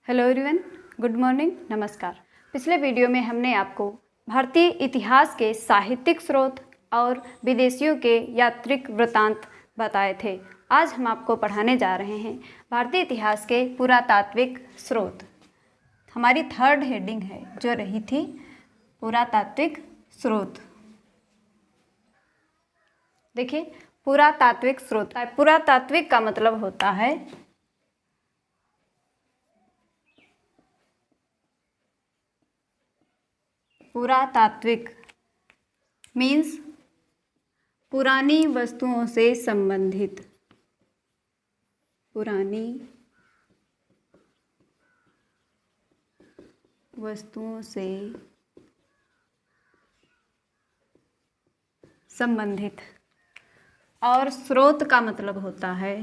Hello everyone, good morning, नमस्कार। पिछले video में हमने आपको भारतीय इतिहास के साहित्यिक स्रोत और विदेशियों के यात्रिक वृत्तांत बताए थे। आज हम आपको पढ़ाने जा रहे हैं भारतीय इतिहास के पुरातात्विक स्रोत। हमारी थर्ड हेडिंग है जो रही थी पुरातात्विक स्रोत। देखिए, पुरातात्विक स्रोत, पुरातात्विक का मतलब होता है पुरातात्विक मीन्स पुरानी वस्तुओं से संबंधित, पुरानी वस्तुओं से संबंधित। और स्रोत का मतलब होता है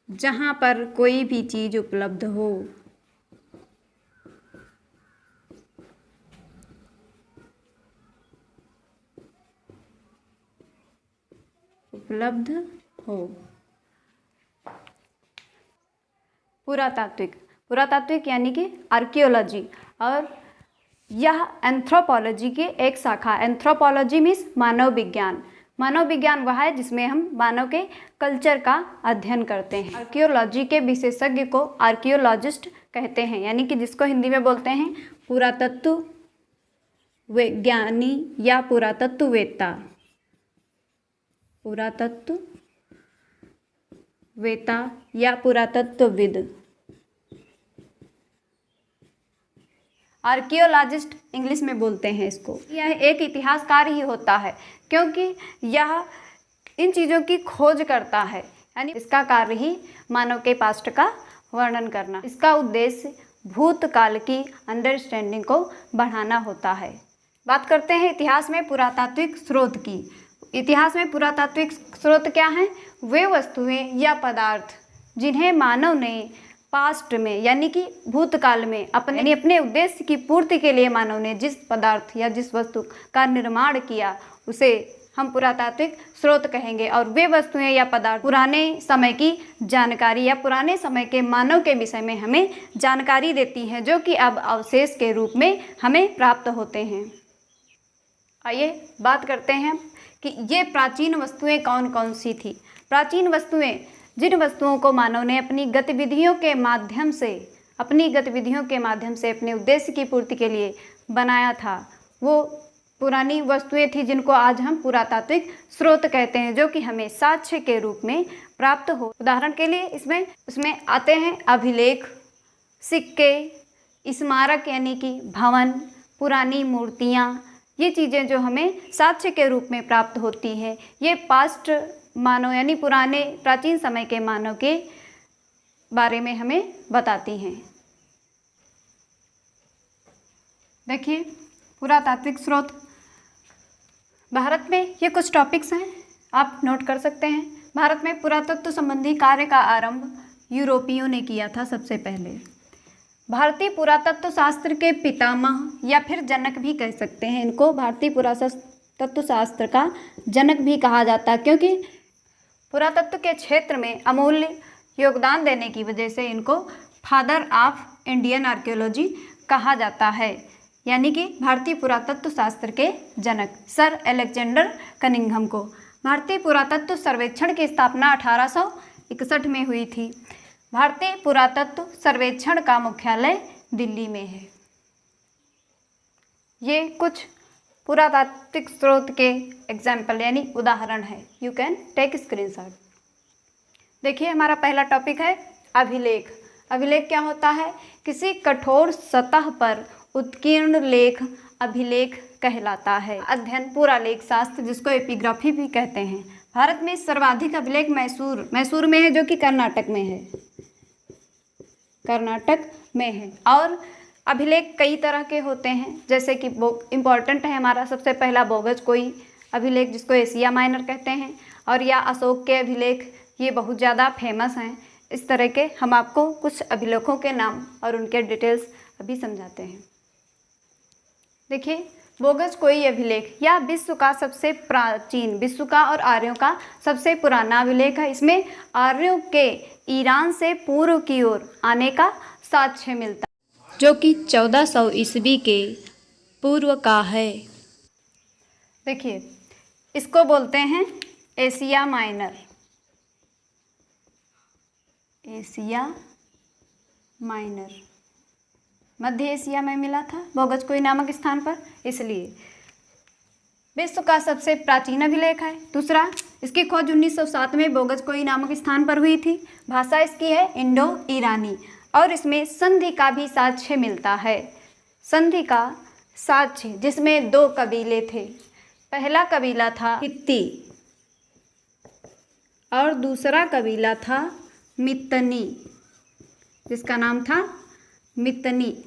जहाँ पर कोई भी चीज़ उपलब्ध हो, उपलब्ध हो। पुरातात्विक यानी कि आर्कियोलॉजी, और यह एंथ्रोपोलॉजी की एक शाखा। एंथ्रोपोलॉजी मीन्स मानव विज्ञान। मानव विज्ञान वह है जिसमें हम मानव के कल्चर का अध्ययन करते हैं। आर्कियोलॉजी के विशेषज्ञ को आर्कियोलॉजिस्ट कहते हैं, यानी कि जिसको हिंदी में बोलते हैं पुरातत्व विज्ञानी या पुरातत्ववेत्ता। पुरातत्ववेत्ता या पुरातत्वविद। आर्कियोलॉजिस्ट इंग्लिश में बोलते हैं इसको। यह एक इतिहासकार ही होता है क्योंकि यह इन चीज़ों की खोज करता है, यानी इसका कार्य ही मानव के पास्ट का वर्णन करना। इसका उद्देश्य भूतकाल की अंडरस्टैंडिंग को बढ़ाना होता है। बात करते हैं इतिहास में पुरातात्विक स्रोत की। इतिहास में पुरातात्विक स्रोत क्या हैं? वे वस्तुएं या पदार्थ जिन्हें मानव ने पास्ट में यानी कि भूतकाल में अपने उद्देश्य की पूर्ति के लिए मानव ने जिस पदार्थ या जिस वस्तु का निर्माण किया उसे हम पुरातात्विक स्रोत कहेंगे। और वे वस्तुएं या पदार्थ पुराने समय की जानकारी या पुराने समय के मानव के विषय में हमें जानकारी देती हैं, जो कि अब अवशेष के रूप में हमें प्राप्त होते हैं। आइए बात करते हैं कि ये प्राचीन वस्तुएं कौन कौन सी थी। प्राचीन वस्तुएं, जिन वस्तुओं को मानव ने अपनी गतिविधियों के माध्यम से अपने उद्देश्य की पूर्ति के लिए बनाया था, वो पुरानी वस्तुएं थी जिनको आज हम पुरातात्विक स्रोत कहते हैं, जो कि हमें साक्ष्य के रूप में प्राप्त हो। उदाहरण के लिए इसमें आते हैं अभिलेख, सिक्के, स्मारक यानी कि भवन, पुरानी मूर्तियाँ। ये चीज़ें जो हमें साक्ष्य के रूप में प्राप्त होती हैं, ये पास्ट मानव यानी पुराने प्राचीन समय के मानव के बारे में हमें बताती हैं। देखिए, पुरातात्विक स्रोत भारत में ये कुछ टॉपिक्स हैं, आप नोट कर सकते हैं। भारत में पुरातत्व संबंधी कार्य का आरंभ यूरोपियों ने किया था सबसे पहले। भारतीय पुरातत्व शास्त्र के पितामह या फिर जनक भी कह सकते हैं इनको। भारतीय पुरातत्व शास्त्र का जनक भी कहा जाता है क्योंकि पुरातत्व के क्षेत्र में अमूल्य योगदान देने की वजह से इनको फादर ऑफ इंडियन आर्कियोलॉजी कहा जाता है, यानी कि भारतीय पुरातत्व शास्त्र के जनक सर अलेक्जेंडर कनिंघम को। भारतीय पुरातत्व सर्वेक्षण की स्थापना 1861 में हुई थी। भारतीय पुरातत्व सर्वेक्षण का मुख्यालय दिल्ली में है। ये कुछ पुरातात्विक स्रोत के एग्जाम्पल यानी उदाहरण है। You can take screenshot. देखिए, हमारा पहला टॉपिक है अभिलेख। अभिलेख क्या होता है? किसी कठोर सतह पर उत्कीर्ण लेख अभिलेख कहलाता है। अध्ययन पुरालेख शास्त्र, जिसको एपिग्राफी भी कहते हैं। भारत में सर्वाधिक अभिलेख मैसूर में है, जो कि कर्नाटक में है। और अभिलेख कई तरह के होते हैं, जैसे कि इम्पॉर्टेंट है हमारा सबसे पहला बोगज कोई अभिलेख, जिसको एशिया माइनर कहते हैं, और या अशोक के अभिलेख, ये बहुत ज़्यादा फेमस हैं। इस तरह के हम आपको कुछ अभिलेखों के नाम और उनके डिटेल्स अभी समझाते हैं। देखिए, बोगस कोई अभिलेख या विश्व का सबसे प्राचीन, विश्व का और आर्यों का सबसे पुराना अभिलेख है। इसमें आर्यों के ईरान से पूर्व की ओर आने का साक्ष्य मिलता है, जो कि 1400 ईस्वी के पूर्व का है। देखिए, इसको बोलते हैं एशिया माइनर। एशिया माइनर मध्य एशिया में मिला था बोगस कोई नामक स्थान पर, इसलिए विश्व का सबसे प्राचीन अभिलेख है। दूसरा, इसकी खोज 1907 में बोगस कोई नामक स्थान पर हुई थी। भाषा इसकी है इंडो ईरानी और इसमें संधि का भी साक्ष्य मिलता है। संधि का साक्ष्य जिसमें 2 कबीले थे। पहला कबीला था हित्ती और दूसरा कबीला था मित्तनी, जिसका नाम था मित्तनी।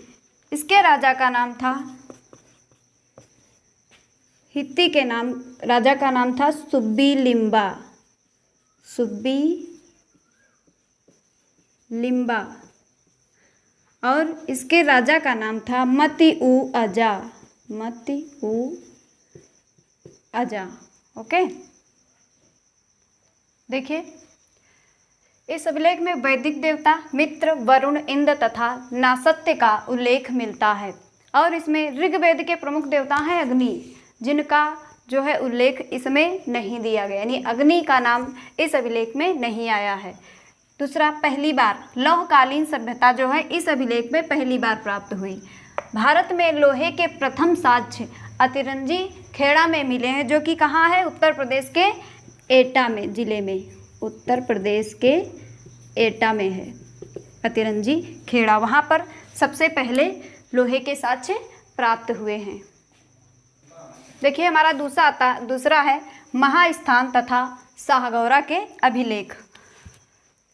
इसके राजा का नाम था, हित्ती के नाम राजा का नाम था सुब्बी लिम्बा। सुब्बी लिम्बा और इसके राजा का नाम था मती उ अजा। मती उ अजा। ओके, देखिए, इस अभिलेख में वैदिक देवता मित्र, वरुण, इंद्र तथा नासत्य का उल्लेख मिलता है और इसमें ऋग्वेद के प्रमुख देवता हैं अग्नि, जिनका जो है उल्लेख इसमें नहीं दिया गया, यानी अग्नि का नाम इस अभिलेख में नहीं आया है। दूसरा, पहली बार लौहकालीन सभ्यता जो है इस अभिलेख में पहली बार प्राप्त हुई। भारत में लोहे के प्रथम साक्ष्य अतिरंजी खेड़ा में मिले हैं, जो कि कहाँ है? उत्तर प्रदेश के एटा में जिले में, उत्तर प्रदेश के एटा में है अतिरंजी खेड़ा। वहाँ पर सबसे पहले लोहे के साक्ष्य प्राप्त हुए हैं। देखिए, हमारा दूसरा है महास्थान तथा शाहगौरा के अभिलेख।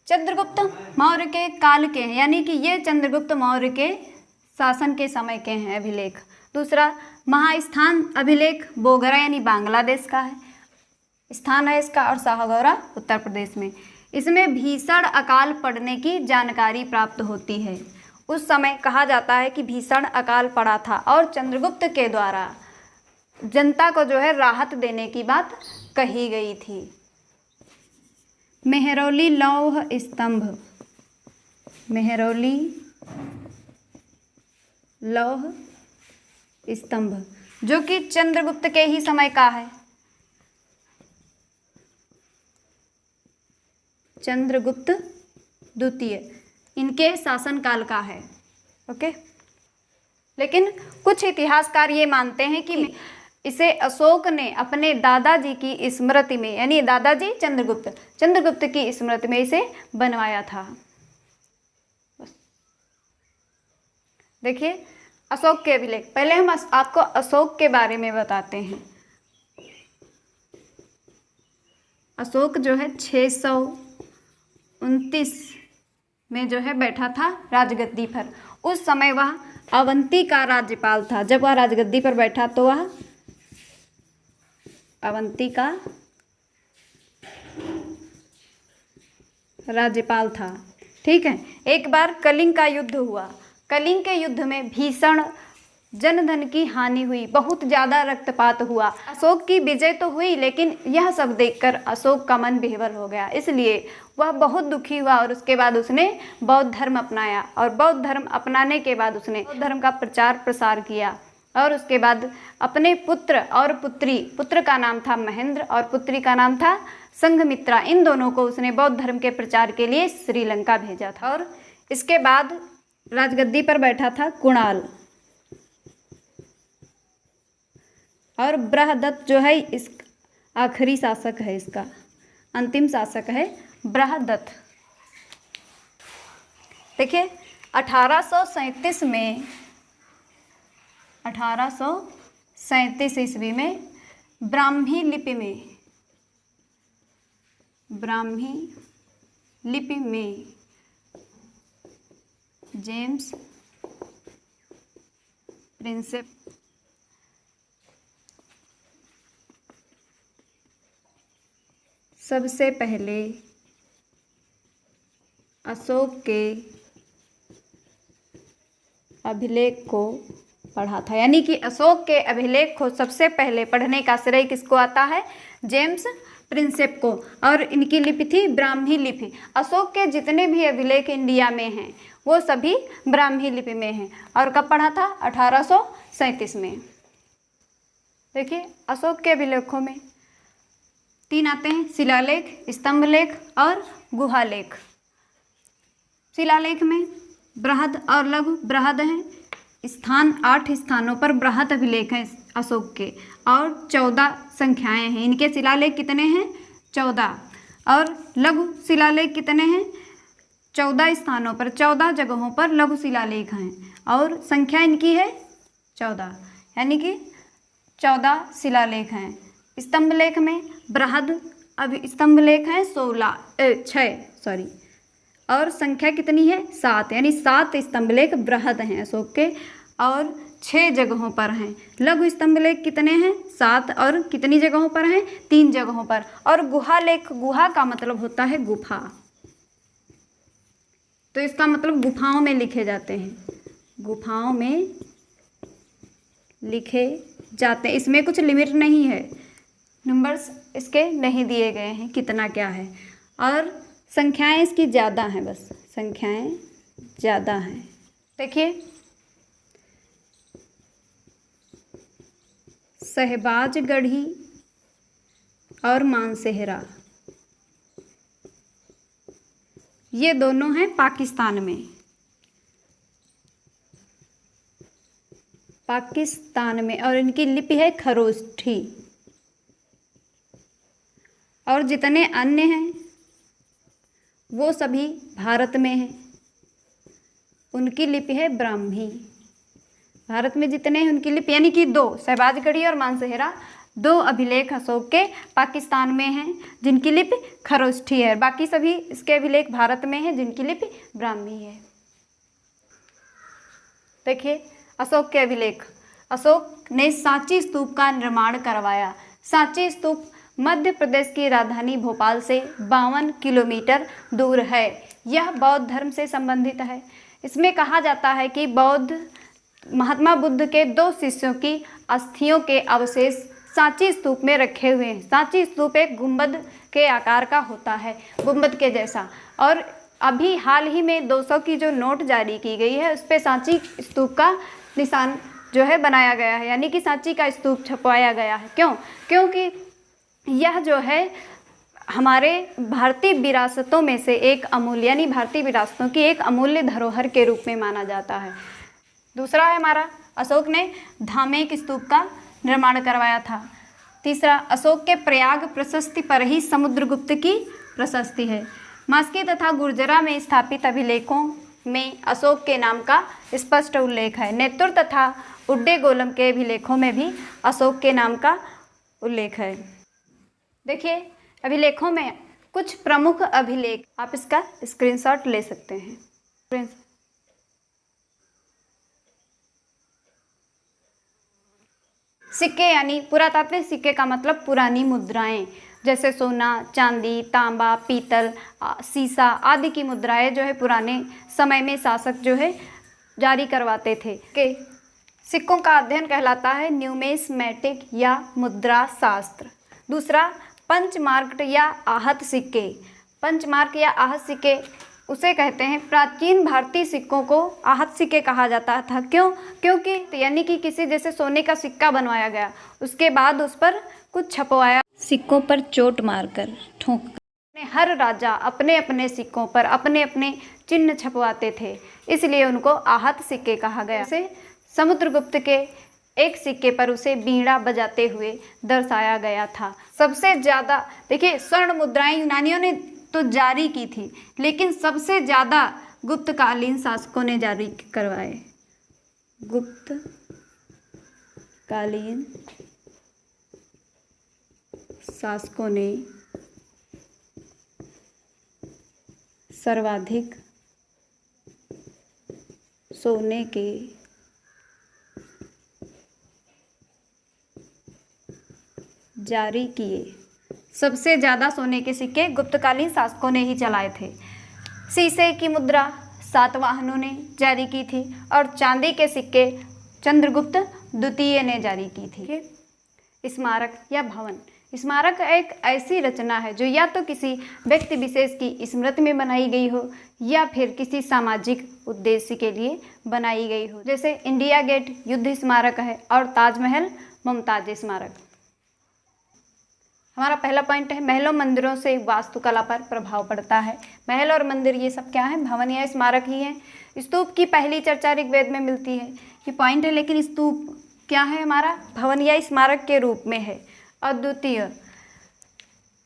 चंद्रगुप्त मौर्य के काल के हैं, यानी कि ये चंद्रगुप्त मौर्य के शासन के समय के हैं अभिलेख। दूसरा, महास्थान अभिलेख बोगरा यानी बांग्लादेश का है, स्थान है इसका, और शाहगौरा उत्तर प्रदेश में। इसमें भीषण अकाल पड़ने की जानकारी प्राप्त होती है। उस समय कहा जाता है कि भीषण अकाल पड़ा था और चंद्रगुप्त के द्वारा जनता को जो है राहत देने की बात कही गई थी। मेहरौली लौह स्तंभ, मेहरौली लौह स्तंभ जो कि चंद्रगुप्त के ही समय का है। चंद्रगुप्त द्वितीय इनके शासनकाल का है। ओके, लेकिन कुछ इतिहासकार ये मानते हैं कि इसे अशोक ने अपने दादाजी की स्मृति में, यानी दादाजी चंद्रगुप्त की स्मृति में इसे बनवाया था। देखिए, अशोक के अभिलेख। पहले हम आपको अशोक के बारे में बताते हैं। अशोक जो है 629 में जो है बैठा था राजगद्दी पर। उस समय वह अवंती का राज्यपाल था। जब वह राजगद्दी पर बैठा तो वह अवंती का राज्यपाल था। ठीक है, एक बार कलिंग का युद्ध हुआ। कलिंग के युद्ध में भीषण जनधन की हानि हुई, बहुत ज़्यादा रक्तपात हुआ। अशोक की विजय तो हुई, लेकिन यह सब देखकर अशोक का मन विह्वल हो गया, इसलिए वह बहुत दुखी हुआ और उसके बाद उसने बौद्ध धर्म अपनाया। और बौद्ध धर्म अपनाने के बाद उसने बौद्ध धर्म का प्रचार प्रसार किया और उसके बाद अपने पुत्र और पुत्री, पुत्र का नाम था महेंद्र और पुत्री का नाम था संघमित्रा, इन दोनों को उसने बौद्ध धर्म के प्रचार के लिए श्रीलंका भेजा था। और इसके बाद राजगद्दी पर बैठा था कुणाल, और बृहदत्त जो है इस आखिरी शासक है, इसका अंतिम शासक है बृहदत्त। देखिए, 1837 में 1837 ईस्वी में ब्राह्मी लिपि में जेम्स प्रिंसेप सबसे पहले अशोक के अभिलेख को पढ़ा था। यानी कि अशोक के अभिलेख को सबसे पहले पढ़ने का श्रेय किसको आता है? जेम्स प्रिंसेप को। और इनकी लिपि थी ब्राह्मी लिपि। अशोक के जितने भी अभिलेख इंडिया में हैं वो सभी ब्राह्मी लिपि में हैं। और कब पढ़ा था? 1837 में। देखिए अशोक के अभिलेखों में 3 आते हैं, शिलालेख, स्तंभलेख और गुहालेख। शिलालेख में बृहद और लघु। बृहद हैं 8 स्थानों पर बृहद अभिलेख हैं अशोक के, और 14 संख्याएं हैं। इनके शिलालेख कितने हैं? 14। और लघु शिलालेख कितने हैं? 14 स्थानों पर, 14 जगहों पर लघु शिलालेख हैं, और संख्या इनकी है 14, यानी कि 14 शिलालेख हैं। स्तंभलेख में बृहद स्तंभलेख हैं 6 और संख्या कितनी है? 7, यानी 7 स्तंभलेख बृहद हैं अशोक के, और 6 जगहों पर हैं। लघु स्तंभलेख कितने हैं? 7, और कितनी जगहों पर हैं? 3 जगहों पर। और गुहालेख, गुहा का मतलब होता है गुफा, तो इसका मतलब गुफाओं में लिखे जाते हैं, गुफाओं में लिखे जाते हैं। इसमें कुछ लिमिट नहीं है, नंबर्स इसके नहीं दिए गए हैं कितना क्या है, और संख्याएं इसकी ज़्यादा हैं, बस संख्याएं ज़्यादा हैं। देखिए शहबाजगढ़ी और मानसेहरा, ये दोनों हैं पाकिस्तान में। पाकिस्तान में, और इनकी लिपि है खरोष्ठी। और जितने अन्य हैं वो सभी भारत में हैं, उनकी लिपि है ब्राह्मी। भारत में जितने हैं उनकी लिपि, यानी कि 2 शहबाजगढ़ी और मानसेहरा 2 अभिलेख अशोक के पाकिस्तान में हैं जिनकी लिपि खरोष्ठी है। बाकी सभी इसके अभिलेख भारत में हैं जिनकी लिपि ब्राह्मी है। देखिए अशोक के अभिलेख। अशोक ने सांची स्तूप का निर्माण करवाया। सांची स्तूप मध्य प्रदेश की राजधानी भोपाल से 52 किलोमीटर दूर है। यह बौद्ध धर्म से संबंधित है। इसमें कहा जाता है कि महात्मा बुद्ध के 2 शिष्यों की अस्थियों के अवशेष सांची स्तूप में रखे हुए हैं। सांची स्तूप एक गुंबद के आकार का होता है, गुंबद के जैसा। और अभी हाल ही में 200 की जो नोट जारी की गई है उस पर सांची स्तूप का निशान जो है बनाया गया है, यानी कि सांची का स्तूप छपवाया गया है। क्यों? क्योंकि यह जो है हमारे भारतीय विरासतों में से एक अमूल्य, यानी भारतीय विरासतों की एक अमूल्य धरोहर के रूप में माना जाता है। दूसरा है हमारा, अशोक ने धामेक स्तूप का निर्माण करवाया था। तीसरा, अशोक के प्रयाग प्रशस्ति पर ही समुद्रगुप्त की प्रशस्ति है। मास्की तथा गुर्जरा में स्थापित अभिलेखों में अशोक के नाम का स्पष्ट उल्लेख है। नेत्तुर तथा उड्डेगोलम के अभिलेखों में भी अशोक के नाम का उल्लेख है। देखिए अभिलेखों में कुछ प्रमुख अभिलेख, आप इसका स्क्रीनशॉट ले सकते हैं। सिक्के, यानी पुरातात्विक सिक्के का मतलब पुरानी मुद्राएं, जैसे सोना, चांदी, तांबा, पीतल, सीसा आदि की मुद्राएं जो है पुराने समय में शासक जो है जारी करवाते थे। के सिक्कों का अध्ययन कहलाता है न्यूमिस्मेटिक या मुद्रा शास्त्र। दूसरा, पंचमार्क या आहत सिक्के। पंचमार्क या आहत सिक्के उसे कहते हैं। प्राचीन भारतीय सिक्कों को आहत सिक्के कहा जाता था। क्यों? क्योंकि यानी कि किसी जैसे सोने का सिक्का बनवाया गया, उसके बाद उस पर कुछ छपवाया, सिक्कों पर चोट मारकर ठोंक, हर राजा अपने अपने सिक्कों पर अपने अपने चिन्ह छपवाते थे, इसलिए उनको आहत सिक्के कहा गया। जैसे समुद्रगुप्त के एक सिक्के पर उसे बीड़ा बजाते हुए दर्शाया गया था। सबसे ज़्यादा देखिए स्वर्ण मुद्राएं यूनानियों ने तो जारी की थी, लेकिन सबसे ज़्यादा गुप्तकालीन शासकों ने जारी करवाए। गुप्तकालीन शासकों ने सर्वाधिक सोने के जारी किए। सबसे ज़्यादा सोने के सिक्के गुप्तकालीन शासकों ने ही चलाए थे। शीशे की मुद्रा सातवाहनों ने जारी की थी और चांदी के सिक्के चंद्रगुप्त द्वितीय ने जारी की थी। स्मारक या भवन। स्मारक एक ऐसी रचना है जो या तो किसी व्यक्ति विशेष की स्मृति में बनाई गई हो या फिर किसी सामाजिक उद्देश्य के लिए बनाई गई हो। जैसे इंडिया गेट युद्ध स्मारक है और ताजमहल मुमताज स्मारक। हमारा पहला पॉइंट है महलों मंदिरों से वास्तुकला पर प्रभाव पड़ता है। महल और मंदिर ये सब क्या है, भवन या स्मारक ही हैं। स्तूप की पहली चर्चा ऋग्वेद में मिलती है, ये पॉइंट है, लेकिन स्तूप क्या है हमारा, भवन या स्मारक के रूप में है। और द्वितीय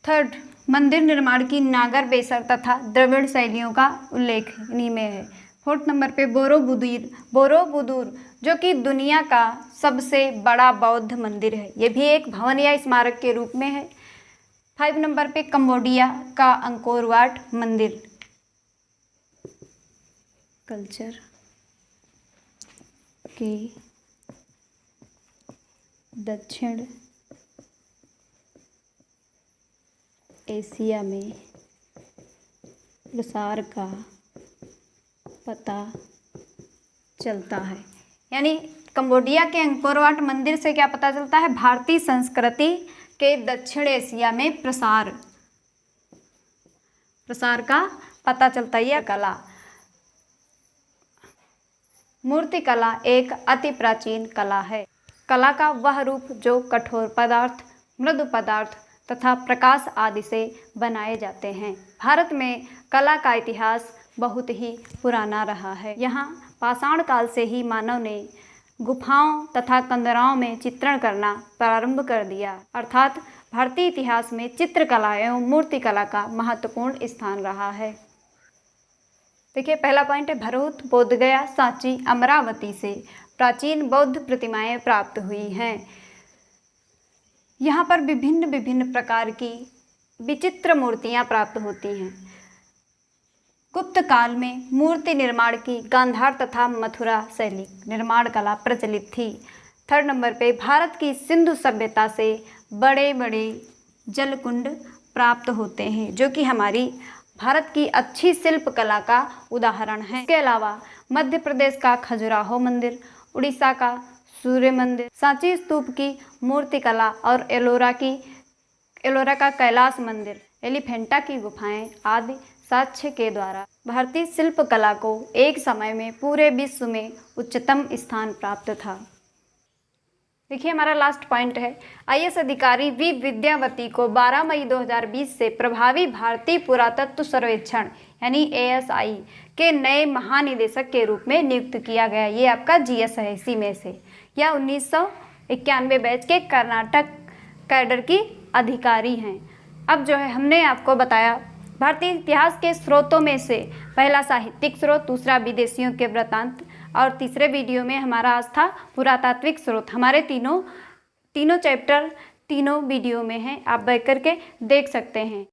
थर्ड, मंदिर निर्माण की नागर बेसर तथा द्रविड़ शैलियों का उल्लेख इन्हीं में है। फोर्थ नंबर पे बोरोबुदुर जो कि दुनिया का सबसे बड़ा बौद्ध मंदिर है, ये भी एक भवन या स्मारक के रूप में है। 5 नंबर पे कंबोडिया का अंकोर वाट मंदिर कल्चर के दक्षिण एशिया में प्रसार का पता चलता है। यानी कंबोडिया के अंकोर वाट मंदिर से क्या पता चलता है, भारतीय संस्कृति के दक्षिण एशिया में प्रसार का पता चलता है। यह कला, मूर्ति कला एक अति प्राचीन कला है। कला का वह रूप जो कठोर पदार्थ, मृदु पदार्थ तथा प्रकाश आदि से बनाए जाते हैं। भारत में कला का इतिहास बहुत ही पुराना रहा है। यहाँ पाषाण काल से ही मानव ने गुफाओं तथा कंदराओं में चित्रण करना प्रारंभ कर दिया, अर्थात भारतीय इतिहास में चित्रकला एवं मूर्तिकला का महत्वपूर्ण स्थान रहा है। देखिए पहला पॉइंट है भरूच, बोधगया, सांची, अमरावती से प्राचीन बौद्ध प्रतिमाएं प्राप्त हुई हैं। यहाँ पर विभिन्न प्रकार की विचित्र मूर्तियाँ प्राप्त होती हैं। गुप्त काल में मूर्ति निर्माण की गांधार तथा मथुरा शैली निर्माण कला प्रचलित थी। 3rd नंबर पे भारत की सिंधु सभ्यता से बड़े बड़े जलकुंड प्राप्त होते हैं, जो कि हमारी भारत की अच्छी शिल्प कला का उदाहरण है। इसके अलावा मध्य प्रदेश का खजुराहो मंदिर, उड़ीसा का सूर्य मंदिर, सांची स्तूप की मूर्तिकला और एलोरा का कैलाश मंदिर, एलिफेंटा की गुफाएं आदि साक्ष्य के द्वारा भारतीय शिल्प कला को एक समय में पूरे विश्व में उच्चतम स्थान प्राप्त था। देखिए हमारा लास्ट पॉइंट है IAS अधिकारी वी विद्यावती को 12 मई 2020 से प्रभावी भारतीय पुरातत्व सर्वेक्षण यानी ASI के नए महानिदेशक के रूप में नियुक्त किया गया। ये आपका GS है इसी में से। यह 1991 बैच के कर्नाटक कैडर की अधिकारी हैं। अब जो है हमने आपको बताया भारतीय इतिहास के स्रोतों में से पहला साहित्यिक स्रोत, दूसरा विदेशियों के वृत्तांत और तीसरे वीडियो में हमारा आज था पुरातात्विक स्रोत। हमारे तीनों चैप्टर तीनों वीडियो में हैं, आप बैठ करके देख सकते हैं।